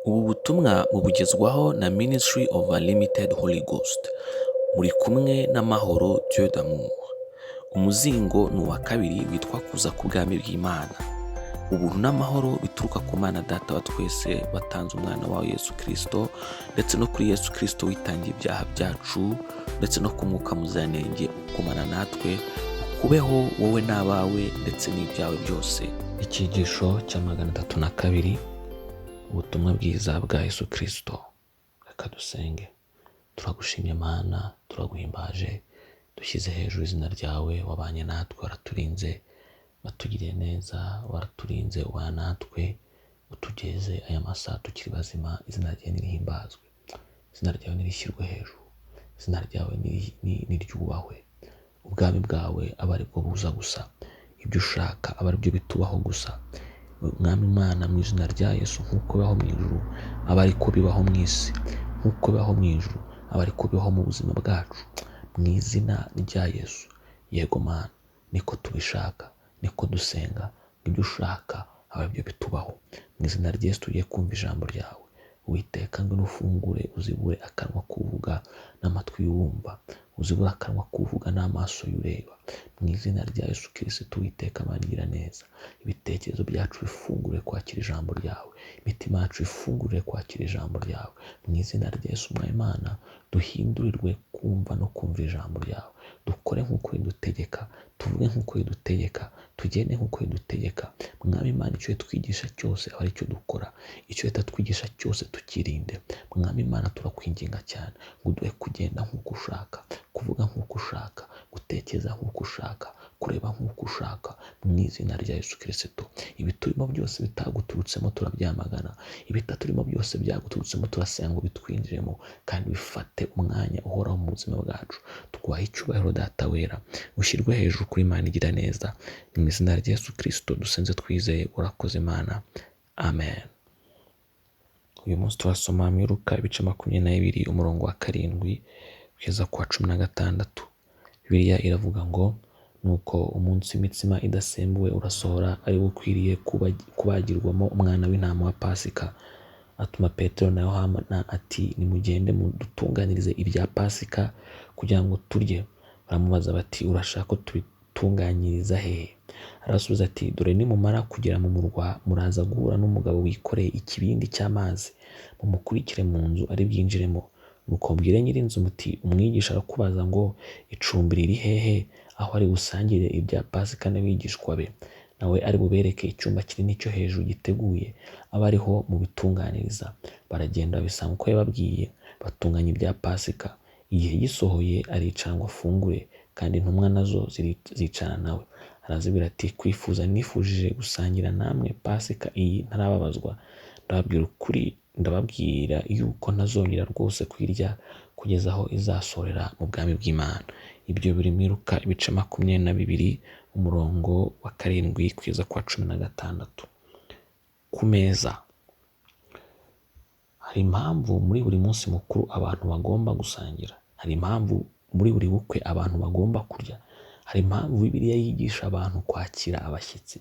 Ubu butumwa mubugezwaho na Ministry of Unlimited Holy Ghost. Muri kumwe n'Amahoro Dieu d'amour. Umuzingo ni uwa kabiri witwa kuza ku bwami bw'Imana. Ubuntu n'amahoro bituruka ku Mana Data wa twese watanze umwana wawe Yesu Kristo, ndetse no kuri Yesu Kristo witangiye ibyaha byacu, ndetse no ku Mwuka Muziranenge ukomana natwe, ukubeho wowe n'abawe ndetse n'ibyawe byose. Icyigisho cya 302, ubutumwa bwiza bwa Yesu Kristo. Reka dusenge. Turagushimye Mana, turaguhimbaje, dushyize hejuru izina ryawe, wabanye natwe, waraturinze, watugiriye neza, waraturinze, ubana natwe, utugeze aya masaha tukiri bazima. Izina ryawe nirihimbazwe, izina ryawe nirishyirwe hejuru, izina ryawe niryubahwe. Ubwami bwawe aba ari bwo buza gusa, ibyo ushaka aba ari byo bitubaho gusa. Mwami Imana, mu izina rya Yesu, nk'uko bibaho mu ijuru aba ari ko bibaho mu isi, nk'uko bibaho mu ijuru aba ari ko bibaho mu buzima bwacu, mu izina rya Yesu. Yego Mana, niko tubishaka, niko dusenga, ibyo ushaka aba ari byo bitubaho. Mu izina rya Yesu tugiye kumva ijambo ryawe. Uwiteka, ngwino ufungure, uzibure akanwa kuvuga n'amatwi yumva, uzibure akanwa kuvuga n'amaso y'ureba. Mu izina rya Yesu Kristo, Uwiteka Mana igira neza. Ibitekerezo byacu bifungure kwakira ijambo ryawe, imitima yacu ifungure kwakira ijambo ryawe. Mu izina rya Yesu Mwami Imana, duhindurirwe kumva no kumva ijambo ryawe. Dukore nk'uko ridutegeka, tuvuge nk'uko ridutegeka, tugende nk'uko ridutegeka. Mwami Imana, icyo twigisha cyose aba ari cyo dukora, icyo twigisha cyose tukirinde. Mwami Imana, turakwinginga cyane ngo uduhe kugenda nk'uko ushaka, kuvuga nk'uko ushaka, gutekereza nk'uko ushaka, kureba nk'uko ushaka. Mu izina rya Yesu Kristo, ibiturimo byose bitaguturutsemo turabyamagana, ibitaturimo byose byaguturutsemo turasenga ngo bitwinjiremo kandi bifate umwanya uhoraho mu buzima bwacu. Twaha icyubahiro Data wera, ushyirwe hejuru kuri Imana igira neza. Mu izina rya Yesu Kristo dusenze twizeye, urakoze Imana, amen. Uyu munsi turasoma mu Luka ibice 22 umurongo wa 7 kugeza ku wa 16. Bibiliya iravuga ngo, nuko umunsi w'imitsima idasembuwe urasohora, ari wo ukwiriye kubagirwamo umwana w'intama wa Pasika. Atuma Petero na Yohana ati, nimugende mudutunganirize ibya Pasika kugira ngo turye. Baramubaza bati, urashaka ko tubitunganyiriza hehe? Arasubiza ati, dore nimumara kugera mu murwa, muraza guhura n'umugabo wikoreye ikibindi cy'amazi. Mumukurikire mu nzu ari bwinjiremo. Nuko mbwire nyir'inzu muti, umwigisha arakubaza ngo, icumbi riri hehe, aho ari busangire ibya Pasika n'abigishwa be. Nawe ari bubereke icyumba kinini cyo hejuru giteguye, aba ariho mu bitunganiriza. Baragenda babisanga uko yababwiye, batunganya ibya Pasika. Igihe gisohoye aricara ngo afungure, kandi intumwa nazo zicarana nawe. Arazibwira ati, kwifuza nifujije gusangira namwe Pasika iyi ntarababazwa. Ndababwira ukuri, ndababwira yuko ntazongera rwose kwirya kugeza aho izasorera mu bwami bw'Imana. Ibyo biri mu Luka ibice 22 umurongo wa 7 kugeza ku wa 16. Ku meza. Hari impamvu muri buri munsi mukuru abantu bagomba gusangira. Hari impamvu muri buri bukwe abantu bagomba kurya. Hari impamvu Bibiliya yigisha abantu kwakira abashyitsi.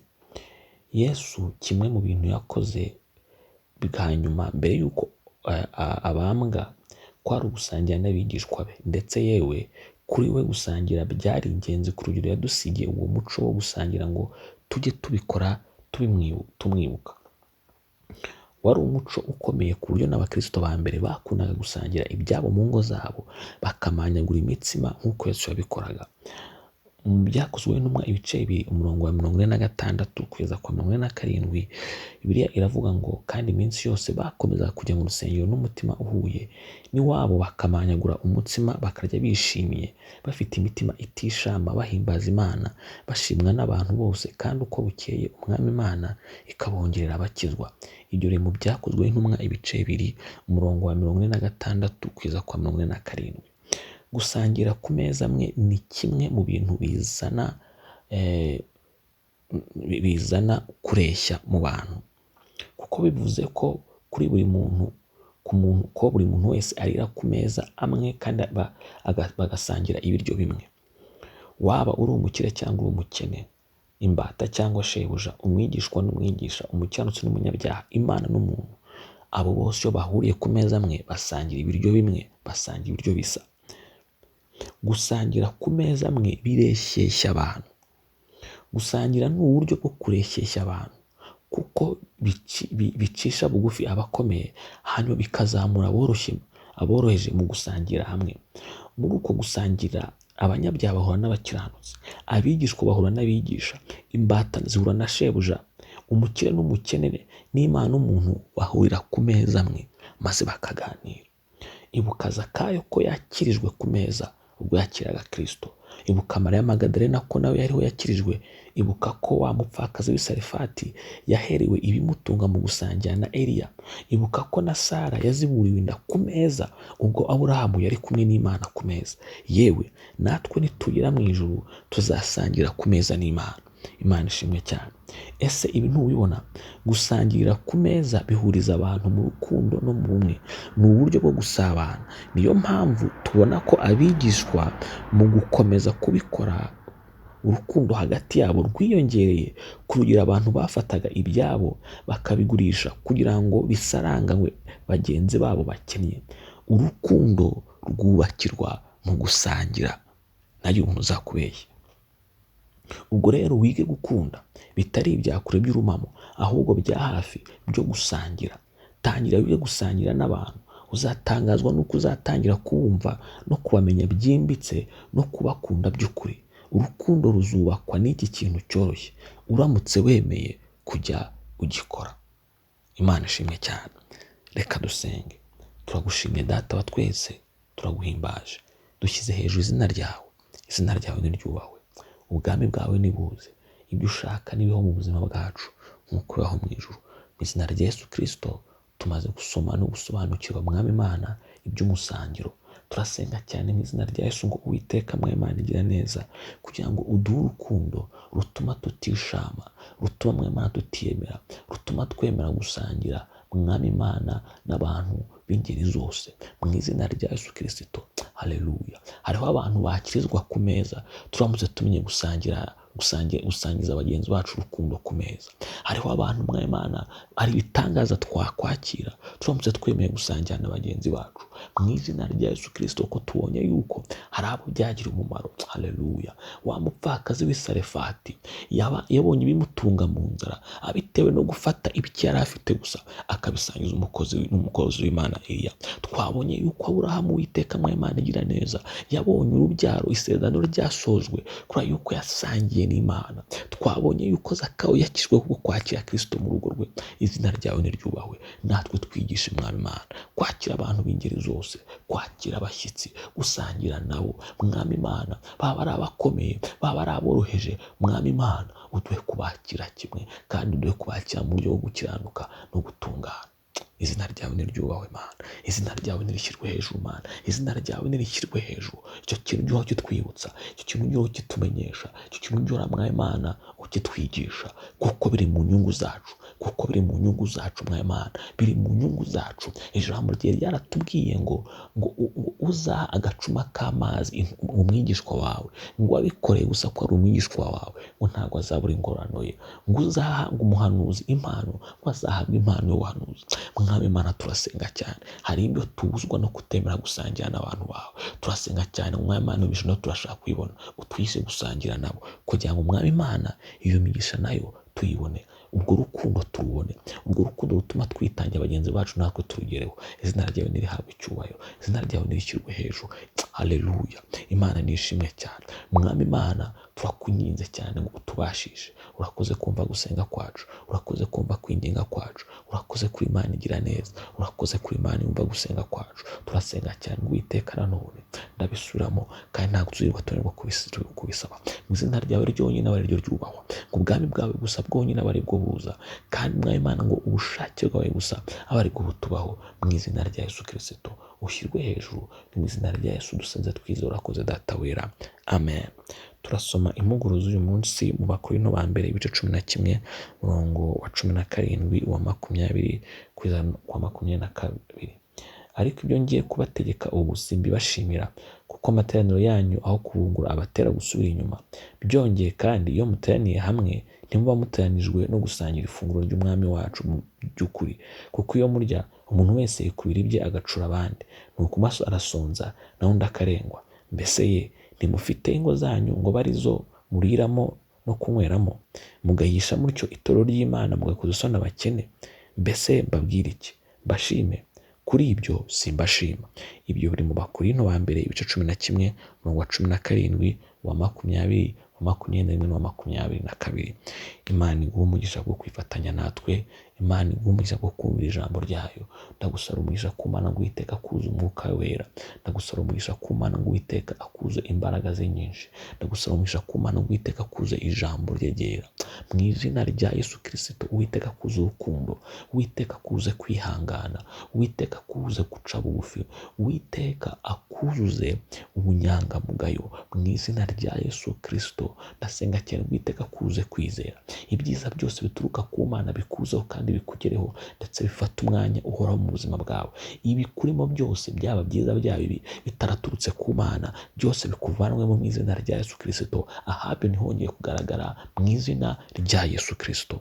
Yesu, kimwe mu bintu yakoze bwa nyuma mbere yuko abambwa, kwari ugusangira n'abigishwa be, ndetse yewe kuri we gusangira byari ingenzi ku rugero yadusigiye uwo muco wo gusangira ngo tujye tubikora tumwibuka. Wari umuco ukomeye ku buryo n'abakristo ba mbere bakundaga gusangira ibyabo mu ngo zabo, bakamanyagura imitsima nk'uko Yesu yabikoraga. Mu Byakozwe n'Intumwa ibice 2 umurongo wa 46 kugeza ku 47, Bibiliya iravuga ngo, kandi iminsi yose bakomezaga kujya mu rusengero n'umutima uhuye n'iwabo, bakamanyagura umutsima bakarya bishimiye, bafite imitima itishama, bahimbaza Imana, bashimwa n'abantu bose, kandi uko bukeye Umwami Imana ikabongerera abakizwa. Ibyo rero mu Byakozwe n'Intumwa ibice 2 umurongo wa 46 kugeza ku 47. Gusangira ku meza amwe ni kimwe mu bintu bizana kureshya mu bantu, kuko bivuze ko kuri buri muntu ko buri muntu wese arira ku meza amwe kandi bagasangira ibiryo bimwe. Waba uri umukire cyangwa uri umukene, imbata cyangwa shebuja, umwigishwa n'umwigisha, umukiranutsi n'umunyabyaha, Imana n'umuntu, abo bose iyo bahuriye ku meza amwe basangira ibiryo bimwe, basangira ibiryo bisa. Gusangira ku meza amwe bireshyeshya abantu. Gusangira ni uburyo bwo kureshyeshya abantu kuko bicisha bugufi abakomeye, hanyuma bikazamura aboroheje mu gusangira hamwe. Muri uko gusangira abanyabyaha bahura n'abakiranutsi, abigishwa bahura n'abigisha, imbata zihura na shebuja, umukire n'umukene, n'Imana n'umuntu bahurira ku meza amwe maze bakaganira. Ibuka Zakayo ko yakirijwe ku meza ubwo yakiraga Kristo. Ibuka Mariya Magadalena ko nawe yariho yakirijwe. Ibuka ko wa mupfakazi w'i Sarefati yaherewe ibimutunga mu gusangira na Eliya. Ibuka ko na Sara yaziburiwe inda ku meza ubwo Aburahamu yari kumwe n'Imana ku meza. Yewe natwe nitugera mu ijuru tuzasangira ku meza n'Imana. Imana ishimwe cyane. Ese ibi ntubibona? Gusangirira ku meza bihuriza abantu mu rukundo no mu bumwe. Ni uburyo bwo gusabana. Niyo mpamvu tubona ko abigishwa mu gukomeza kubikora, urukundo hagati yabo rwiyongereye ku rugero abantu bafataga ibyabo bakabigurisha kugira ngo bisaranganywe bagenzi babo bakennye. Urukundo rwubakirwa mu gusangira. Nayo umuntu uzakubeshya. Ubwo rero wige gukunda bitari ibya kure by'urumamo, ahubwo bya hafi byo gusangira. Tangira wige gusangira n'abantu. Uzatangazwa nuko uzatangira kubumva no kubamenya byimbitse no kubakunda by'ukuri. Urukundo ruzubakwa n'iki kintu cyoroshye uramutse wemeye kujya ugikora. Imana ishimwe cyane. Reka dusenge. Turagushimye Data wa twese, turaguhimbaje. Dushyize hejuru izina ryawe. Izina ryawe niryubahwe. Ubwami bwawe nibuze. Ibyo ushaka nibiho mu buzima bwacu nk'uko bibaho mu ijuru. Mu izina rya Yesu Kristo tumaze gusoma no gusobanukirwa Mwami Imana iby'umusangiro. Turasenga cyane mu izina rya Yesu ngo Uwiteka Mwami Imana igira neza, kugira ngo uduhe urukundo rutuma tutishama, rutuma Mwami Imana tutiyemera, rutuma twemera gusangira Mwami Imana n'abantu b'ingeri zose. Mu izina rya Yesu Kristo. Haleluya. Hariho abantu bakirizwa ku meza turamutse tumenye gusangiza bagenzi bacu urukundo ku meza. Hariho abantu Mwami Imana ari ibitangaza twakwakira turamutse twemeye gusangira na bagenzi bacu. Mu izina rya Yesu Kristo ko tubonye yuko hari abo byagira umumaro. Haleluya. Wa mupfakazi w'i Sarefati yabonye ibimutunga mu nzara abitewe no gufata ibiki yari afite gusa akabisangiza umukozi w'Imana Eliya. Twabonye yuko Aburahamu Uwiteka Mwami Imana igira neza yabonye urubyaro, isezerano ryasojwe kubera yuko yasangiye n'Imana. Twabonye yuko Zakayo yakijwe kubwo kwakira Kristo mu rugo rwe. Izina ryawe niryubahwe. Natwe twigishe Mwami Imana kwakira abantu b'ingeri zose, kwakira abashyitsi, gusangira nabo Mwami Imana, baba ari abakomeye baba ari aboroheje. Mwami Imana uduhe kubakira kimwe kandi uduhe kubakira mu buryo bwo gukiranuka no gutungana. Izina ryawe niryubahwe Mana. Izina ryawe nirishyirwe hejuru Mana. Izina ryawe nirishyirwe hejuru. Icyo kintu gihoho kitwibutsa, icyo kintu gihoho kitumenyesha, icyo kintu gihoho Mwami Imana ukitwigisha, kuko biri mu nyungu zacu, kuko biri mu nyungu zacu Mwami Imana, biri mu nyungu zacu. Ijambo ryari ryaratubwiye ngo uzaha agacuma k'amazi umwigishwa wawe, ngo wabikoreye gusa ko ari umwigishwa wawe, ngo ntabwo azabura ingororano ye. Ngo uzaha umuhanuzi impano, ngo azahabwa impano y'ubuhanuzi. Mwami Imana turasenga cyane. Hari ibyo tubuzwa no kutemera gusangira n'abantu bawe. Turasenga cyane Mwami Imana ibyo no turashaka kwibona utwise gusangira nabo, kugira ngo Mwami Imana iyo migisha nayo tuyibone. Ubwo rukundo turubone, ubwo rukundo rutuma twitangira bagenzi bacu natwe turugereho. Izina ryawe nirihabwe icyubahiro, izina ryawe nirishyirwe hejuru. Haleluya. Imana nishimwe cyane. Mwami Imana turakunyinze cyane ngo utubashishe. Urakoze kumva gusenga kwacu, urakoze kumva kwinginga kwacu, urakoze kuri Imana igira neza, urakoze kuri Imana yumva gusenga kwacu. Turasenga cyane Uwiteka nanone ndabisubiramo kandi ntabwo tuzirwa tunerwa kubisaba. Mu izina ryawe ryonyine aba ariryo ryubahwa, ngo ubwami bwawe gusa bwonyine aba aribwo buza, kandi Mwami Imana ngo ubushake bwawe gusa aba aribwo butubaho. Mu izina rya Yesu Kristo ushyirwe hejuru. Ni mu izina rya Yesu dusenze twizera. Urakoze Data wera. Amen. Turasoma impuguro z'uyu munsi mu Bakorinto ba mbere ibice 11 umurongo wa 17 wa 20 kugeza kwa 22. Ariko ibyo ngiye kubategeka ubu simbibashimira, kuko amateraniro yanyu aho kubungura abatera gusubira inyuma. Byongeye kandi iyo muteraniye hamwe ntimuba muteranijwe no gusangira ifunguro ry'umwami wacu mu by'ukuri, kuko iyo murya umuntu wese yikubira ibye agacura abandi, nuko umwe arasonza naho undi akarengwa. Mbese ye ntimufite ingo zanyu ngo bari zo muriramo no kunyweramo, mugahisha mutyo itorero ry'Imana mugakoza isoni abakene? Mbese mbabwire iki? Mbashime? Kuri ibyo simbashima. Ibyo biri mu Bakorinto ba mbere ibice 11 umurongo wa 17, wa 20, wa 21 n'uwa 22. Imana iguha umugisha bwo kwifatanya natwe, Imana iguha umugisha bwo kumvira ijambo ryayo. Ndagusaba umugisha ku Mana ngo Uwiteka akuze umwuka wera, ndagusaba umugisha ku Mana ngo Uwiteka akuze imbaraga ze nyinshi, ndagusaba umugisha ku Mana ngo Uwiteka akuze ijambo ryegera. Mu izina rya Yesu Kristo, Uwiteka akuze urukundo, Uwiteka akuze kwihangana, Uwiteka akuze guca bugufi, Uwiteka akuzuze ubunyangamugayo. Mu izina rya Yesu Kristo ndasenga cyane Uwiteka akuze kwizera. Ibyiza byose bituruka ku Mana bikuzeho kandi bikugereho, ndetse bifata umwanya uhoraho mu buzima bwawe. Ibi kurimo byose, byaba byiza byaba bibi, bitaraturutse ku Mana, byose bikuvanwemo mu izina rya Yesu Kristo. Ahabyo ntihongeye kugaragara mu izina rya Yesu Kristo.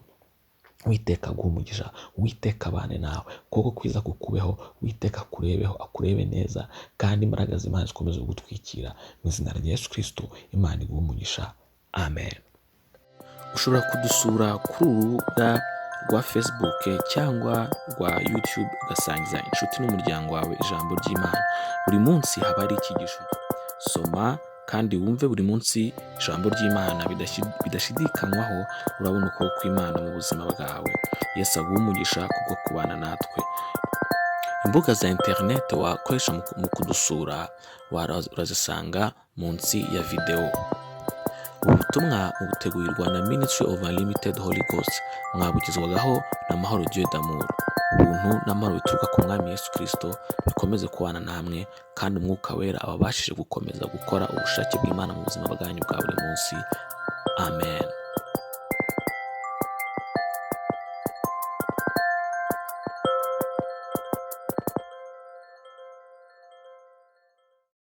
Uwiteka aguha umugisha, Uwiteka abane nawe, kuko kwiza kukubeho, Uwiteka akurebeho, akurebe neza, kandi imbaraga z'Imana zikomeze kugutwikira. Mu izina rya Yesu Kristo, Imana iguha umugisha. Amen. Ushobora kudusura kuri urubuga rwa Facebook cyangwa rwa YouTube ugasangiza inshuti n'umuryango wawe ijambo ry'Imana. Buri munsi haba hari icyigisho. Soma kandi wumve buri munsi ijambo ry'Imana bidashidikanywaho, urabona uko kw'Imana mu buzima bwawe. Yesu aguha umugisha kubwo kubana natwe. Imbuga za internet wakoresha mu kudusura urazisanga munsi ya video. Ubutumwa butegurirwa na Ministry of Unlimited Holy Ghost, mwabugezwagaho na Mahoro Dieu d'Amour. Ubuntu n'amahoro bituruka ku Mwami Yesu Kristo bikomeze kubana namwe, kandi umwuka wera ababashije gukomeza gukora ubushake bw'Imana mu buzima bwanyu bwa buri munsi. Amen.